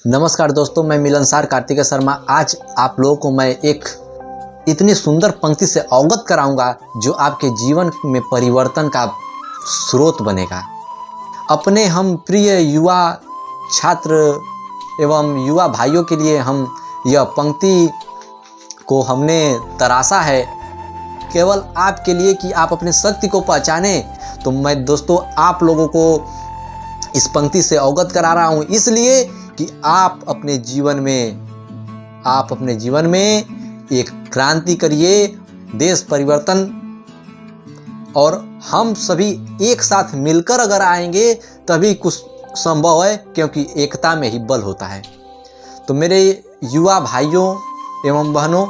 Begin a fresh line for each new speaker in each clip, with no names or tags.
नमस्कार दोस्तों, मैं मिलनसार कार्तिकेय शर्मा। आज आप लोगों को मैं एक इतनी सुंदर पंक्ति से अवगत कराऊंगा जो आपके जीवन में परिवर्तन का स्रोत बनेगा। अपने हम प्रिय युवा छात्र एवं युवा भाइयों के लिए हम यह पंक्ति को हमने तराशा है केवल आपके लिए कि आप अपनी शक्ति को पहचाने। तो मैं दोस्तों आप लोगों को इस पंक्ति से अवगत करा रहा हूँ इसलिए कि आप अपने जीवन में एक क्रांति करिए, देश परिवर्तन, और हम सभी एक साथ मिलकर अगर आएंगे तभी कुछ संभव है, क्योंकि एकता में ही बल होता है। तो मेरे युवा भाइयों एवं बहनों,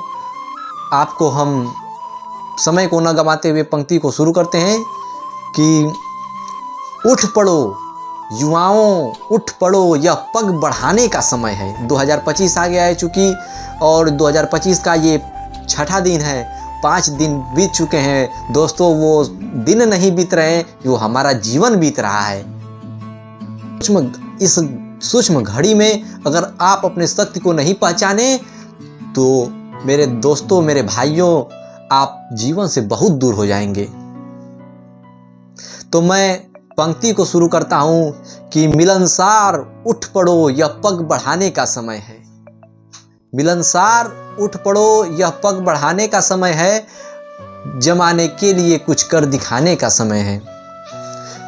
आपको हम समय को न गंवाते हुए पंक्ति को शुरू करते हैं कि उठ पड़ो युवाओं, उठ पड़ो, यह पग बढ़ाने का समय है। 2025 आ गया है चूँकि, और 2025 का ये छठा दिन है। 5 दिन बीत चुके हैं दोस्तों, वो दिन नहीं बीत रहे हैं, वो हमारा जीवन बीत रहा है। इस सूक्ष्म घड़ी में अगर आप अपने शक्ति को नहीं पहचाने तो मेरे दोस्तों, मेरे भाइयों, आप जीवन से बहुत दूर हो जाएंगे। तो मैं पंक्ति को शुरू करता हूं कि मिलनसार उठ पड़ो, यह पग बढ़ाने का समय है। मिलनसार उठ पड़ो, यह पग बढ़ाने का समय है, जमाने के लिए कुछ कर दिखाने का समय है।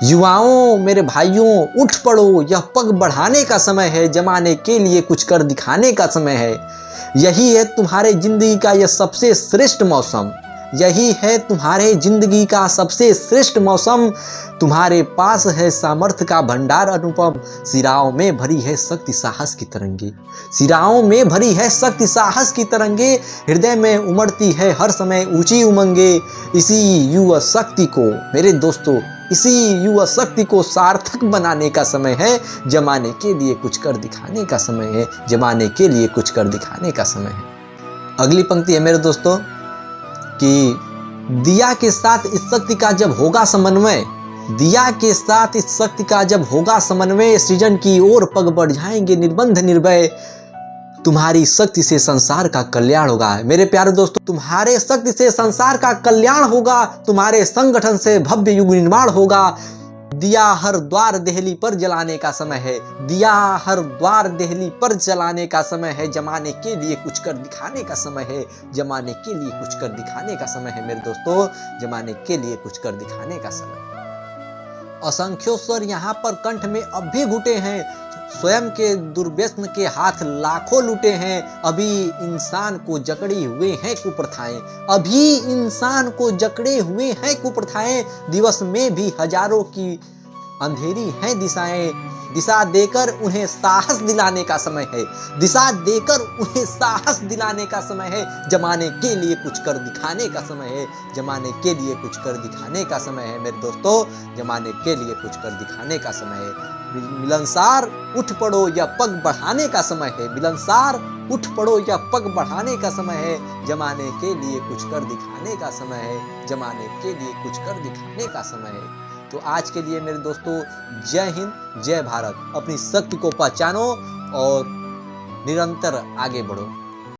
युवाओं, मेरे भाइयों, उठ पड़ो, यह पग बढ़ाने का समय है, जमाने के लिए कुछ कर दिखाने का समय है। यही है तुम्हारे जिंदगी का यह सबसे श्रेष्ठ मौसम, यही है तुम्हारे जिंदगी का सबसे श्रेष्ठ मौसम। तुम्हारे पास है सामर्थ्य का भंडार अनुपम, सिराओं में भरी है शक्ति साहस की तरंगे, सिराओं में भरी है शक्ति साहस की तरंगे, हृदय में उमड़ती है हर समय ऊंची उमंगे। इसी युवा शक्ति को, मेरे दोस्तों, इसी युवा शक्ति को सार्थक बनाने का समय है, जमाने के लिए कुछ कर दिखाने का समय है, जमाने के लिए कुछ कर दिखाने का समय है। अगली पंक्ति है मेरे दोस्तों कि दिया के साथ इस शक्ति का जब होगा समन्वय, दिया के साथ इस शक्ति का जब होगा समन्वय, सृजन की ओर पग बढ़ जाएंगे निर्बंध निर्भय। तुम्हारी शक्ति से संसार का कल्याण होगा। मेरे प्यारे दोस्तों, तुम्हारे शक्ति से संसार का कल्याण होगा, तुम्हारे संगठन से भव्य युग निर्माण होगा। दिया हर द्वार देहली पर जलाने का समय है, दिया हर द्वार देहली पर जलाने का समय है, जमाने के लिए कुछ कर दिखाने का समय है, जमाने के लिए कुछ कर दिखाने का समय है। मेरे दोस्तों, जमाने के लिए कुछ कर दिखाने का समय है। असंख्यों स्वर यहाँ पर कंठ में अब भी घुटे हैं, स्वयं के दुर्व्यसन के हाथ लाखों लूटे हैं। अभी इंसान को जकड़े हुए हैं कुप्रथाएं, अभी इंसान को जकड़े हुए हैं कुप्रथाएं। दिवस में भी हजारों की अंधेरी हैं दिशाएं, दिशा देकर उन्हें साहस दिलाने का समय है, दिशा देकर उन्हें साहस दिलाने का समय है। जमाने के लिए कुछ कर दिखाने का समय है, जमाने के लिए कुछ कर दिखाने का समय है। मेरे दोस्तों, जमाने के लिए कुछ कर दिखाने का समय है। मिलनसार उठ पड़ो, यह पग बढ़ाने का समय है, मिलनसार उठ पड़ो, यह पग बढ़ाने का समय है, जमाने के लिए कुछ कर दिखाने का समय है, जमाने के लिए कुछ कर दिखाने का समय है। तो आज के लिए मेरे दोस्तों, जय हिंद, जय भारत। अपनी शक्ति को पहचानो और निरंतर आगे बढ़ो।